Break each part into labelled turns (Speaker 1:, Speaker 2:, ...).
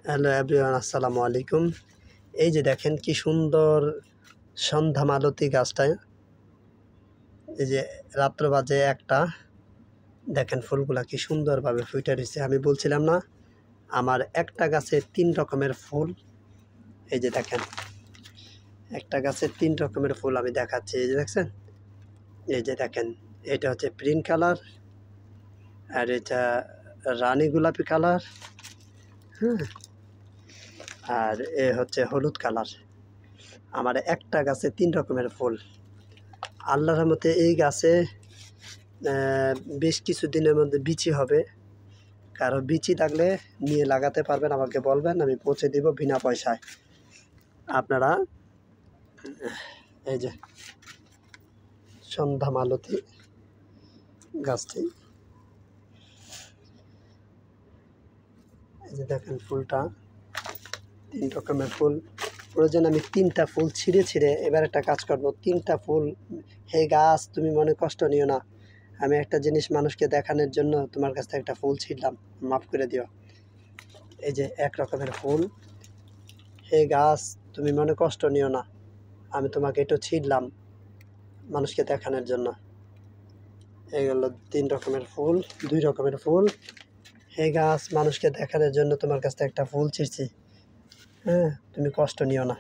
Speaker 1: Hello everyone, আসসালামু আলাইকুম। এই যে দেখেন কি সুন্দর সন্ধ্যা মালতী গাছটা। এই যে রাত্র বাজে একটা, দেখেন ফুলগুলা কি সুন্দরভাবে ফুটে রয়েছে। আমি বলছিলাম না আমার একটা গাছে 3 রকমের ফুল। এই যে দেখেন একটা গাছে 3 রকমের ফুল আমি দেখাচ্ছি। এই যে দেখছেন, এই যে দেখেন এটা হচ্ছে প্রিন্ট কালার, আর এটা রানী গোলাপি কালার, হ্যাঁ, আর এ হচ্ছে হলুদ কালার। আমার একটা গাছে 3 রকমের ফুল। আল্লাহর রহমতে এই গাছে বেশ কিছু দিনের মধ্যে বিচি হবে। কারো বিচি থাকলে নিয়ে লাগাতে পারবেন, আমাকে বলবেন, আমি পৌঁছে দিব বিনা পয়সায়। আপনারা এই যে সন্ধ্যা মালতী গাছটি, এই যে দেখেন ফুলটা 3 রকমের ফুল। প্রয়োজন আমি 3টা ফুল ছিঁড়ে এবার একটা কাজ করব। 3টা ফুল, হে গাছ তুমি মনে কষ্ট নিও না, আমি একটা জিনিস মানুষকে দেখানোর জন্য তোমার কাছ থেকে একটা ফুল ছিঁড়লাম, মাফ করে দিও। এই যে 1 রকমের ফুল, হে গাছ তুমি মনে কষ্ট নিও না, আমি তোমাকে একটু ছিঁড়লাম মানুষকে দেখানোর জন্য। এইগুলো 3 রকমের ফুল, 2 রকমের ফুল। হে গাছ মানুষকে দেখানোর জন্য তোমার কাছ থেকে একটা ফুল ছিঁড়ছি, হ্যাঁ, তুমি কষ্ট নিও না।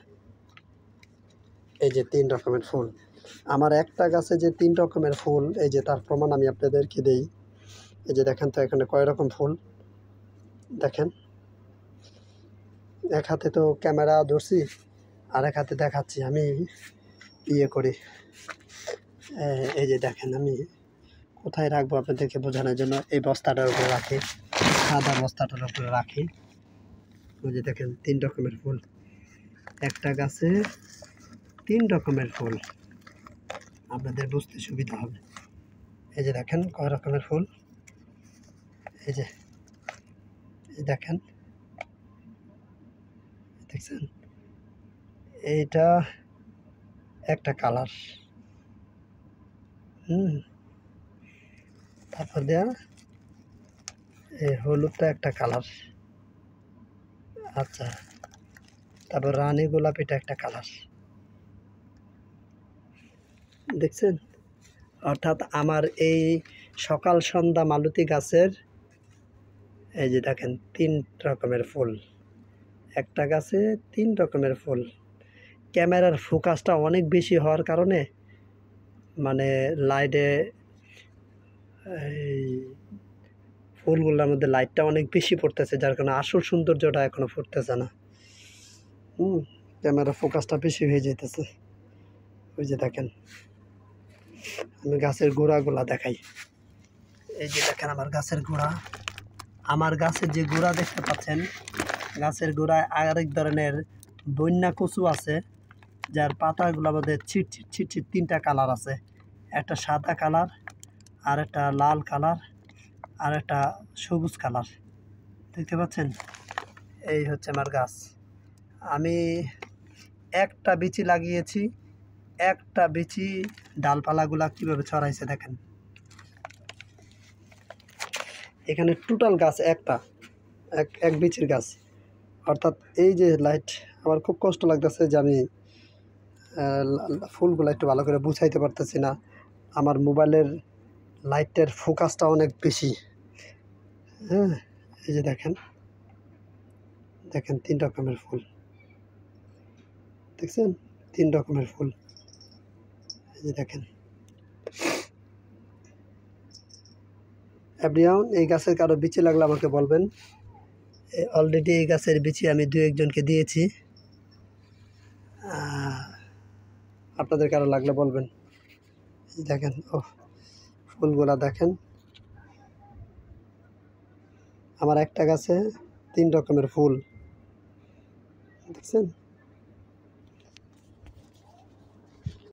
Speaker 1: এই যে 3 রকমের ফুল। আমার একটা গাছে যে 3 রকমের ফুল, এই যে তার প্রমাণ আমি আপনাদেরকে দেই। এই যে দেখেন তো এখানে কয় রকম ফুল দেখেন। এক হাতে তো ক্যামেরা ধরছি, আর এক হাতে দেখাচ্ছি আমি ইয়ে করি। এই যে দেখেন আমি কোথায় রাখবো আপনাদেরকে বোঝানোর জন্য, এই বস্তাটার উপরে রাখি, সাদা বস্তাটার উপরে রাখি। ওই যে দেখেন 3 রকমের ফুল, একটা গাছে 3 রকমের ফুল, আপনাদের বুঝতে সুবিধা হবে। এই যে দেখেন কয় রকমের ফুল, এই যে দেখেন, দেখছেন, এইটা একটা কালার, তারপর দেয়া এই হলুদটা একটা কালার, আচ্ছা, তারপর রানী গোলাপিটা একটা কালার, দেখছেন। অর্থাৎ আমার এই সকাল সন্ধ্যা মালতী গাছের এই যে দেখেন 3 রকমের ফুল, একটা গাছে 3 রকমের ফুল। ক্যামেরার ফোকাসটা অনেক বেশি হওয়ার কারণে মানে লাইটে এই ফুলগুলোর মধ্যে লাইটটা অনেক বেশি পড়তেছে, যার কারণে আসল সৌন্দর্যটা এখনো ফুটতেছে না। ক্যামেরা ফোকাসটা বেশি হয়ে যেতেছে। ওই যে দেখেন আমি গাছের গোড়াগুলা দেখাই। এই যে দেখেন আমার গাছের গোড়া, আমার গাছের যে গোড়া দেখতে পাচ্ছেন, গাছের গোড়ায় আরেক ধরনের বন্যা কচু আছে, যার পাতাগুলোর মধ্যে ছিট 3টা কালার আছে, একটা সাদা কালার, আর একটা লাল কালার, আর একটা সবুজ কালার, দেখতে পাচ্ছেন। এই হচ্ছে আমার গাছ। আমি একটা বিচি লাগিয়েছি, একটা বিচি ডালপালাগুলা কীভাবে ছড়াইছে দেখেন। এখানে টোটাল গাছ একটা, এক বিচির গাছ। অর্থাৎ এই যে লাইট, আমার খুব কষ্ট লাগতেছে যে আমি ফুলগুলো একটু ভালো করে বুঝাইতে পারতেছি না, আমার মোবাইলের লাইটের ফোকাসটা অনেক বেশি, হ্যাঁ। এই যে দেখেন, দেখেন 3 রকমের ফুল, দেখছেন 3 রকমের ফুল। এই যে দেখেন এভরিওয়ান, এই গাছের কারো বিচি লাগলে আমাকে বলবেন। অলরেডি এই গাছের বিচি আমি 2-1 জনকে দিয়েছি, আপনাদের কারো লাগলে বলবেন। দেখেন ও ফুলগুলা দেখেন, আমার একটা গাছে 3 রকমের ফুল, দেখছেন।